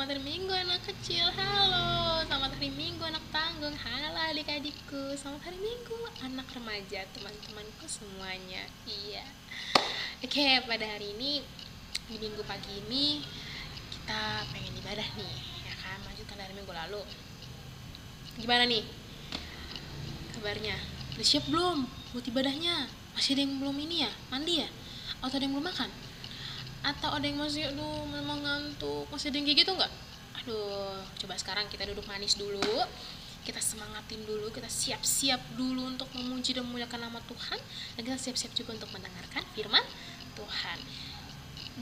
Selamat hari Minggu anak kecil, halo. Selamat hari Minggu anak tanggung, halo adik-adikku. Selamat hari Minggu anak remaja, teman-temanku semuanya. Iya. Oke, pada hari ini, di minggu pagi ini, kita pengen ibadah nih, ya kan? Lanjutkan dari minggu lalu. Gimana nih kabarnya? Udah siap belum buat ibadahnya? Masih ada yang belum ini ya? Mandi ya? Atau ada yang belum makan? Atau ada yang masih memang ngantuk, masih ada yang kayak gitu nggak? Aduh, coba sekarang kita duduk manis dulu, kita semangatin dulu, kita siap-siap dulu untuk memuji dan memuliakan nama Tuhan, dan kita siap-siap juga untuk mendengarkan firman Tuhan.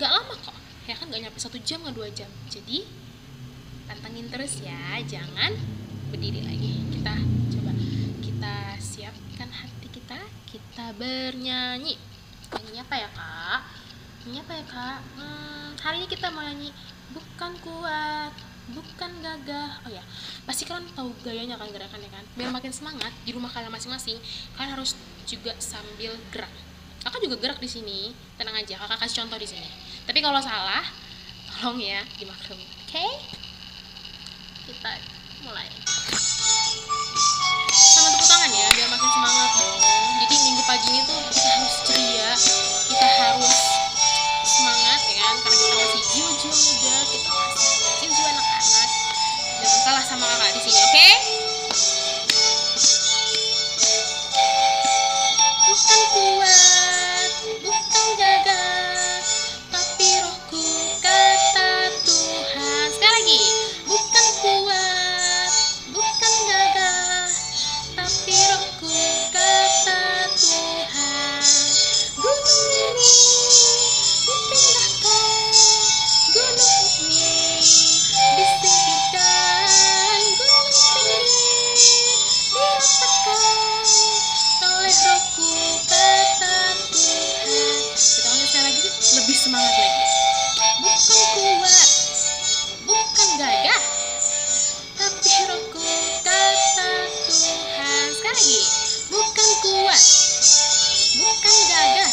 Gak lama kok, ya kan, gak nyampe 1 jam, gak 2 jam. Jadi pantengin terus ya, jangan berdiri lagi. Kita siapkan hati kita bernyanyi. Nyanyi apa ya kak? Hari ini kita mau nyanyi bukan kuat, bukan gagah. Oh ya, pasti kalian tahu gayanya kan, gerakannya kan. Biar makin semangat di rumah kalian masing-masing, kalian harus juga sambil gerak. Kakak juga gerak di sini, tenang aja. Kakak kasih contoh di sini. Tapi kalau salah, tolong ya dimaklum. Oke? Kita mulai. Sama tepuk tangan ya, biar makin semangat dong. Jadi minggu pagi ini tuh kita harus ceria, kita harus semangat ya kan, karena kita masih jiwa-jiwa muda, kita masih jiwa-jiwa anak-anak. Jangan kalah sama kakak di sini, oke? Bukan kuat, bukan gagah, tapi rohku kata Tuhan. Sekali lagi, bukan kuat, bukan gagah, tapi rohku kata Tuhan. Gunung ini dipindahkan, gunung ini disingkirkan, gunung tinggi diratakan oleh rohku kata Tuhan. Kita lanjut sekali lagi, lebih semangat lagi. Bukan kuat, bukan gagah, tapi rohku kata Tuhan. Sekali lagi, bukan kuat, bukan gagah,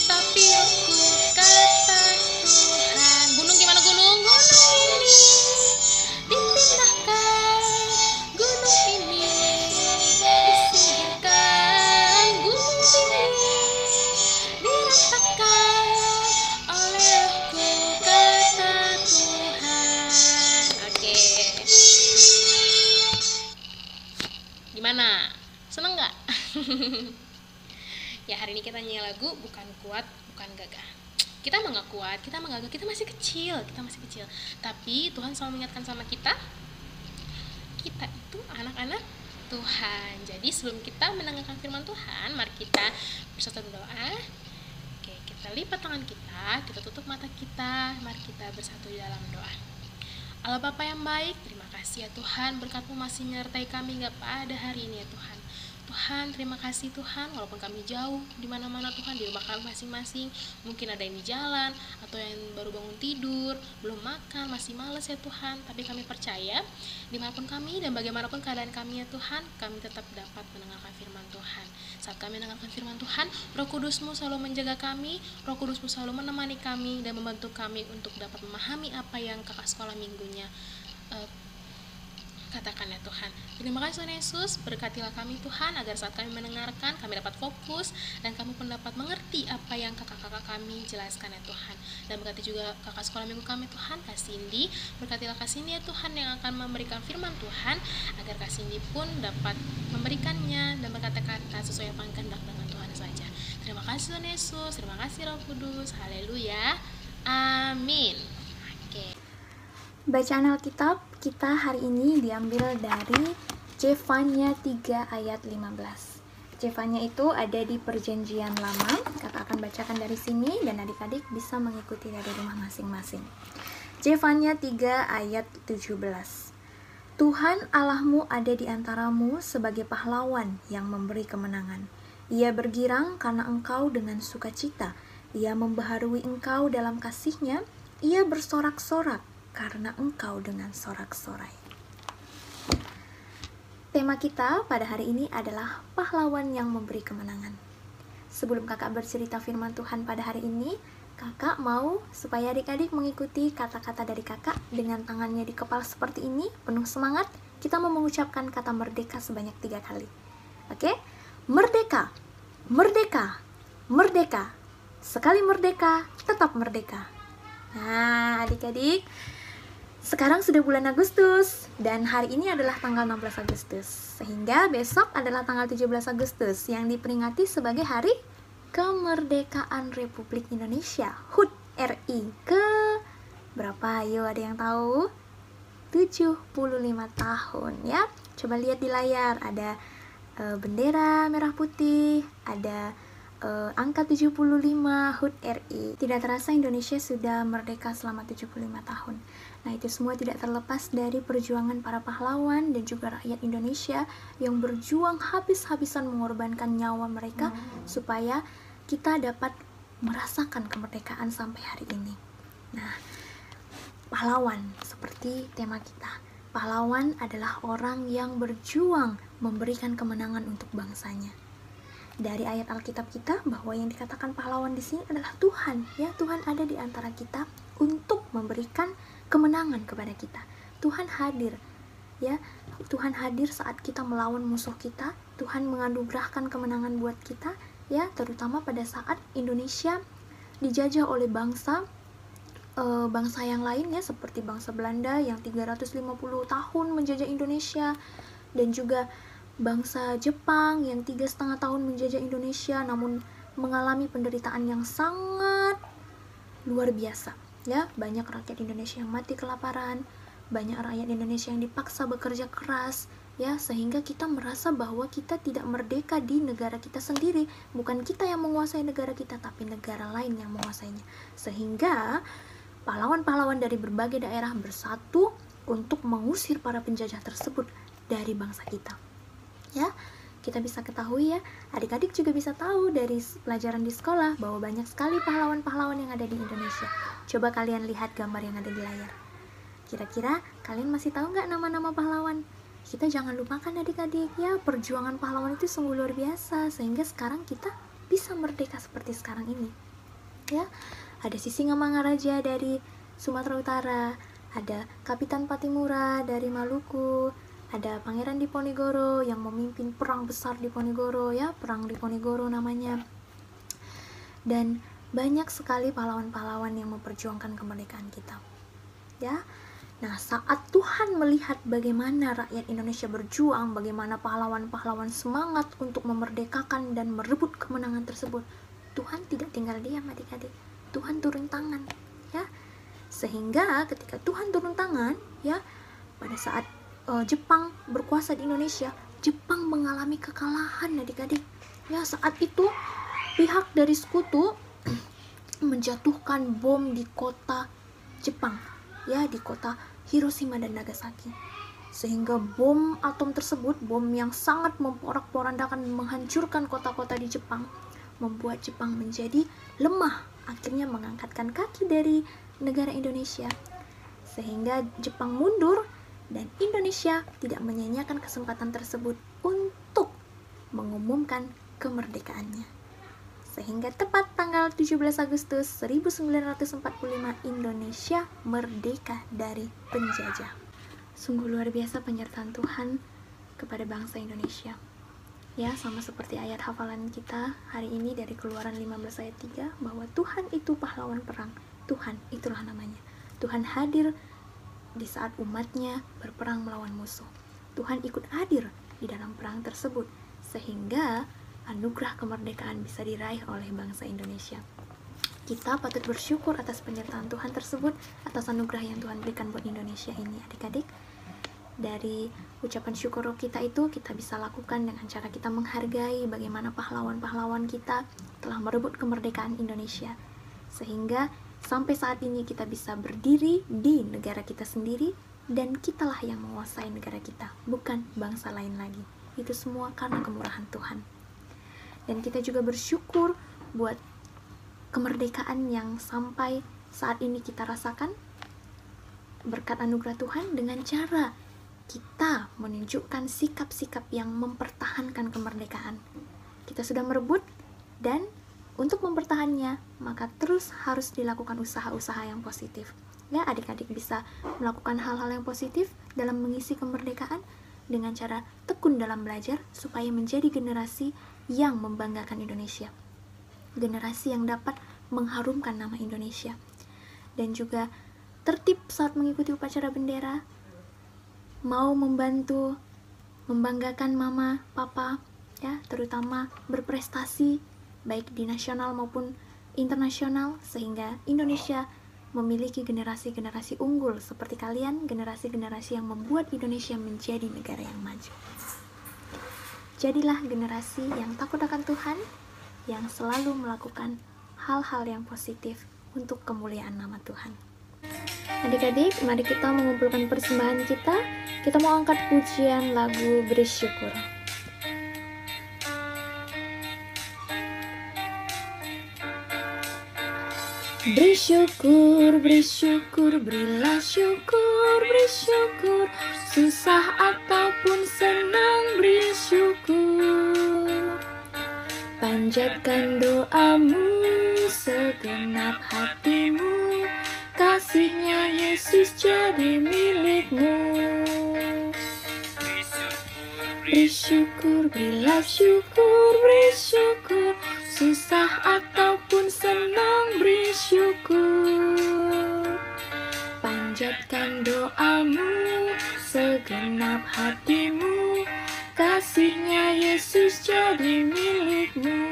tapi rohku kata Tuhan. Gunung gimana gunung? Gunung ini dipindahkan, gunung ini disingkirkan, gunung tinggi diratakan oleh rohku kata Tuhan. Oke. Gimana? Seneng nggak? Ya, hari ini kita nyanyi lagu bukan kuat, bukan gagah. Kita mah nggak kuat, kita mah gagah, kita masih kecil. Tapi Tuhan selalu mengingatkan sama kita itu anak-anak Tuhan. Jadi sebelum kita mendengarkan firman Tuhan, mari kita bersatu berdoa. Oke, kita lipat tangan kita tutup mata kita, mari kita bersatu di dalam doa. Allah Bapa yang baik, terima kasih ya Tuhan, berkat-Mu masih menyertai kami hingga pada hari ini ya Tuhan. Tuhan, terima kasih Tuhan, walaupun kami jauh di mana-mana Tuhan, di rumah kami masing-masing, mungkin ada yang di jalan atau yang baru bangun tidur, belum makan, masih malas ya Tuhan, tapi kami percaya dimanapun kami dan bagaimanapun keadaan kami ya Tuhan, kami tetap dapat mendengarkan firman Tuhan. Saat kami mendengarkan firman Tuhan, Roh Kudus-Mu selalu menjaga kami, Roh Kudus-Mu selalu menemani kami dan membantu kami untuk dapat memahami apa yang kakak sekolah minggunya katakan ya Tuhan. Terima kasih Tuhan Yesus, berkatilah kami Tuhan, agar saat kami mendengarkan, kami dapat fokus, dan kami pun dapat mengerti apa yang kakak-kakak kami jelaskan ya Tuhan. Dan berkati juga kakak sekolah minggu kami Tuhan, Kak Cindy, berkatilah Kak Cindy ya Tuhan, yang akan memberikan firman Tuhan, agar Kak Cindy pun dapat memberikannya dan berkata-kata sesuai apa yang kehendak dengan Tuhan saja. Terima kasih Tuhan Yesus, terima kasih Roh Kudus, haleluya, amin. Oke. Bacaan Alkitab kita hari ini diambil dari Zefanya 3 ayat 15. Zefanya itu ada di Perjanjian Lama. Kakak akan bacakan dari sini dan adik-adik bisa mengikuti dari rumah masing-masing. Zefanya 3 ayat 17. Tuhan Allahmu ada di antaramu sebagai pahlawan yang memberi kemenangan. Ia bergirang karena engkau dengan sukacita. Ia membaharui engkau dalam kasih-Nya. Ia bersorak-sorak karena engkau dengan sorak-sorai. Tema kita pada hari ini adalah pahlawan yang memberi kemenangan. Sebelum kakak bercerita firman Tuhan pada hari ini, Kakak mau supaya adik-adik mengikuti kata-kata dari kakak dengan tangannya di kepala seperti ini, penuh semangat. Kita mau mengucapkan kata merdeka sebanyak 3 kali. Oke? Merdeka, merdeka, merdeka. Sekali merdeka, tetap merdeka. Nah, adik-adik, sekarang sudah bulan Agustus dan hari ini adalah tanggal 16 Agustus. Sehingga besok adalah tanggal 17 Agustus yang diperingati sebagai Hari Kemerdekaan Republik Indonesia, HUT RI ke berapa? Ayo, ada yang tahu? 75 tahun ya. Coba lihat di layar, ada bendera merah putih, ada angka 75 HUT RI. Tidak terasa Indonesia sudah merdeka selama 75 tahun. Nah, itu semua tidak terlepas dari perjuangan para pahlawan dan juga rakyat Indonesia yang berjuang habis-habisan mengorbankan nyawa mereka supaya kita dapat merasakan kemerdekaan sampai hari ini. Nah, pahlawan seperti tema kita. Pahlawan adalah orang yang berjuang memberikan kemenangan untuk bangsanya. Dari ayat Alkitab kita bahwa yang dikatakan pahlawan di sini adalah Tuhan, ya. Tuhan ada di antara kita untuk memberikan kemenangan kepada kita. Tuhan hadir, ya. Tuhan hadir saat kita melawan musuh kita. Tuhan menganugerahkan kemenangan buat kita, ya, terutama pada saat Indonesia dijajah oleh bangsa yang lain, ya, seperti bangsa Belanda yang 350 tahun menjajah Indonesia, dan juga bangsa Jepang yang 3,5 tahun menjajah Indonesia namun mengalami penderitaan yang sangat luar biasa, ya. Banyak rakyat Indonesia yang mati kelaparan, banyak rakyat Indonesia yang dipaksa bekerja keras, ya, sehingga kita merasa bahwa kita tidak merdeka di negara kita sendiri. Bukan kita yang menguasai negara kita, tapi negara lain yang menguasainya. Sehingga pahlawan-pahlawan dari berbagai daerah bersatu untuk mengusir para penjajah tersebut dari bangsa kita. Ya, kita bisa ketahui, ya, adik-adik juga bisa tahu dari pelajaran di sekolah bahwa banyak sekali pahlawan-pahlawan yang ada di Indonesia. Coba kalian lihat gambar yang ada di layar. Kira-kira kalian masih tahu nggak nama-nama pahlawan? Kita jangan lupakan adik-adik, ya, perjuangan pahlawan itu sungguh luar biasa sehingga sekarang kita bisa merdeka seperti sekarang ini. Ya, ada Sisingamangaraja dari Sumatera Utara, ada Kapitan Patimura dari Maluku, ada Pangeran Diponegoro yang memimpin perang besar di Ponegoro, ya, perang Diponegoro namanya. Dan banyak sekali pahlawan-pahlawan yang memperjuangkan kemerdekaan kita, ya. Nah, saat Tuhan melihat bagaimana rakyat Indonesia berjuang, bagaimana pahlawan-pahlawan semangat untuk memerdekakan dan merebut kemenangan tersebut, Tuhan tidak tinggal diam, adik-adik. Tuhan turun tangan, ya. Sehingga ketika Tuhan turun tangan, ya, pada saat Jepang berkuasa di Indonesia, Jepang mengalami kekalahan, adik-adik. Ya, saat itu pihak dari sekutu menjatuhkan bom di kota Jepang, ya, di kota Hiroshima dan Nagasaki. Sehingga bom atom tersebut, bom yang sangat memporak-porandakan dan menghancurkan kota-kota di Jepang, membuat Jepang menjadi lemah, akhirnya mengangkatkan kaki dari negara Indonesia. Sehingga Jepang mundur dan Indonesia tidak menyia-nyiakan kesempatan tersebut untuk mengumumkan kemerdekaannya. Sehingga tepat tanggal 17 Agustus 1945 Indonesia merdeka dari penjajah. Sungguh luar biasa penyertaan Tuhan kepada bangsa Indonesia. Ya, sama seperti ayat hafalan kita hari ini dari Keluaran 15 ayat 3, bahwa Tuhan itu pahlawan perang. Tuhan, itulah namanya. Tuhan hadir di saat umatnya berperang melawan musuh. Tuhan ikut hadir di dalam perang tersebut, sehingga anugerah kemerdekaan bisa diraih oleh bangsa Indonesia. Kita patut bersyukur atas penyertaan Tuhan tersebut, atas anugerah yang Tuhan berikan buat Indonesia ini, adik-adik. Dari ucapan syukur kita itu, kita bisa lakukan dengan cara kita menghargai bagaimana pahlawan-pahlawan kita telah merebut kemerdekaan Indonesia. Sehingga sampai saat ini kita bisa berdiri di negara kita sendiri, dan kitalah yang menguasai negara kita, bukan bangsa lain lagi. Itu semua karena kemurahan Tuhan. Dan kita juga bersyukur buat kemerdekaan yang sampai saat ini kita rasakan berkat anugerah Tuhan, dengan cara kita menunjukkan sikap-sikap yang mempertahankan kemerdekaan. Kita sudah merebut, dan untuk mempertahannya, maka terus harus dilakukan usaha-usaha yang positif. Ya, adik-adik bisa melakukan hal-hal yang positif dalam mengisi kemerdekaan dengan cara tekun dalam belajar supaya menjadi generasi yang membanggakan Indonesia. Generasi yang dapat mengharumkan nama Indonesia. Dan juga tertib saat mengikuti upacara bendera, mau membantu membanggakan mama, papa, ya, terutama berprestasi baik di nasional maupun internasional, sehingga Indonesia memiliki generasi-generasi unggul seperti kalian, generasi-generasi yang membuat Indonesia menjadi negara yang maju. Jadilah generasi yang takut akan Tuhan, yang selalu melakukan hal-hal yang positif untuk kemuliaan nama Tuhan. Adik-adik, mari kita mengumpulkan persembahan kita. Kita mau angkat pujian lagu Bersyukur. Bersyukur, bersyukur, berilah syukur, bersyukur, susah ataupun senang bersyukur. Panjatkan doamu, segenap hatimu, kasihnya Yesus jadi milikmu. Bersyukur, berilah syukur, bersyukur, susah ataupun senang bersyukur. Panjatkan doamu, segenap hatimu, kasihnya Yesus jadi milikmu.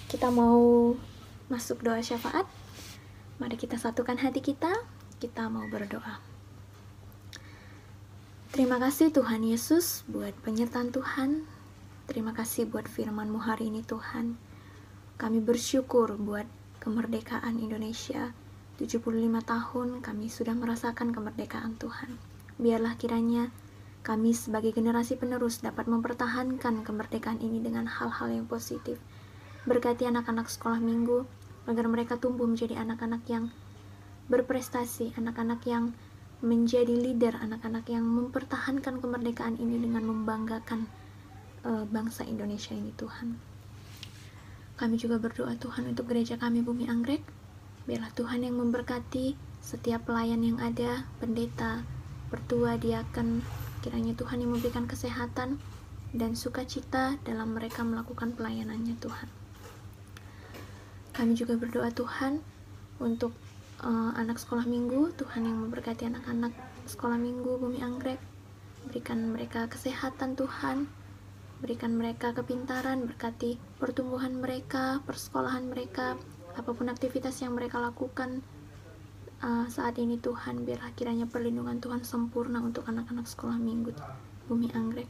Kita mau masuk doa syafaat. Mari kita satukan hati kita mau berdoa. Terima kasih Tuhan Yesus buat penyertaan Tuhan. Terima kasih buat firman-Mu hari ini Tuhan. Kami bersyukur buat kemerdekaan Indonesia. 75 tahun kami sudah merasakan kemerdekaan Tuhan. Biarlah kiranya kami sebagai generasi penerus dapat mempertahankan kemerdekaan ini dengan hal-hal yang positif. Berkati anak-anak sekolah minggu agar mereka tumbuh menjadi anak-anak yang berprestasi, anak-anak yang menjadi leader, anak-anak yang mempertahankan kemerdekaan ini dengan membanggakan bangsa Indonesia ini Tuhan. Kami juga berdoa Tuhan untuk gereja kami Bumi Anggrek. Biarlah Tuhan yang memberkati setiap pelayan yang ada, pendeta, pertua, diaken. Kiranya Tuhan yang memberikan kesehatan dan sukacita dalam mereka melakukan pelayanannya Tuhan. Kami juga berdoa Tuhan untuk anak sekolah minggu, Tuhan yang memberkati anak-anak sekolah minggu Bumi Anggrek. Berikan mereka kesehatan Tuhan, berikan mereka kepintaran, berkati pertumbuhan mereka, persekolahan mereka, apapun aktivitas yang mereka lakukan saat ini Tuhan. Biarlah kiranya perlindungan Tuhan sempurna untuk anak-anak sekolah minggu Bumi Anggrek.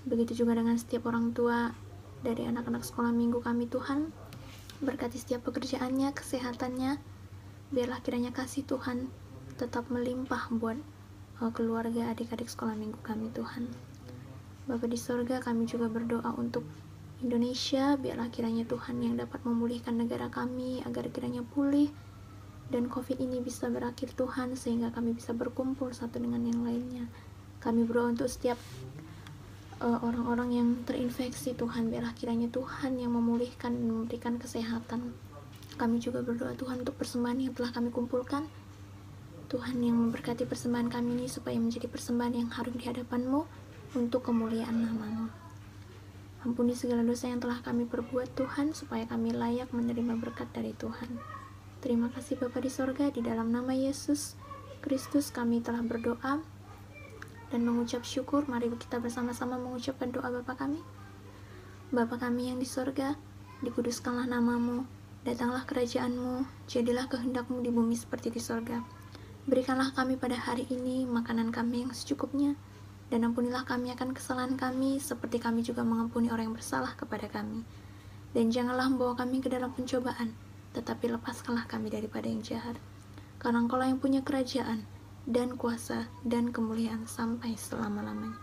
Begitu juga dengan setiap orang tua dari anak-anak sekolah minggu kami Tuhan. Berkati setiap pekerjaannya, kesehatannya. Biarlah kiranya kasih Tuhan tetap melimpah buat keluarga adik-adik sekolah minggu kami Tuhan. Bapa di sorga, kami juga berdoa untuk Indonesia. Biarlah kiranya Tuhan yang dapat memulihkan negara kami agar kiranya pulih dan COVID ini bisa berakhir Tuhan, sehingga kami bisa berkumpul satu dengan yang lainnya. Kami berdoa untuk setiap orang-orang yang terinfeksi Tuhan. Biarlah kiranya Tuhan yang memulihkan dan memberikan kesehatan. Kami juga berdoa Tuhan untuk persembahan yang telah kami kumpulkan. Tuhan yang memberkati persembahan kami ini supaya menjadi persembahan yang harum di hadapan-Mu untuk kemuliaan nama-Mu. Ampuni segala dosa yang telah kami perbuat Tuhan, supaya kami layak menerima berkat dari Tuhan. Terima kasih Bapa di sorga, di dalam nama Yesus Kristus kami telah berdoa dan mengucap syukur. Mari kita bersama-sama mengucapkan doa Bapa kami. Bapa kami yang di sorga, dikuduskanlah nama-Mu. Datanglah kerajaan-Mu, jadilah kehendak-Mu di bumi seperti di sorga. Berikanlah kami pada hari ini makanan kami yang secukupnya, dan ampunilah kami akan kesalahan kami, seperti kami juga mengampuni orang yang bersalah kepada kami. Dan janganlah membawa kami ke dalam pencobaan, tetapi lepaskanlah kami daripada yang jahat. Karena Engkau lah yang punya kerajaan, dan kuasa, dan kemuliaan sampai selama-lamanya.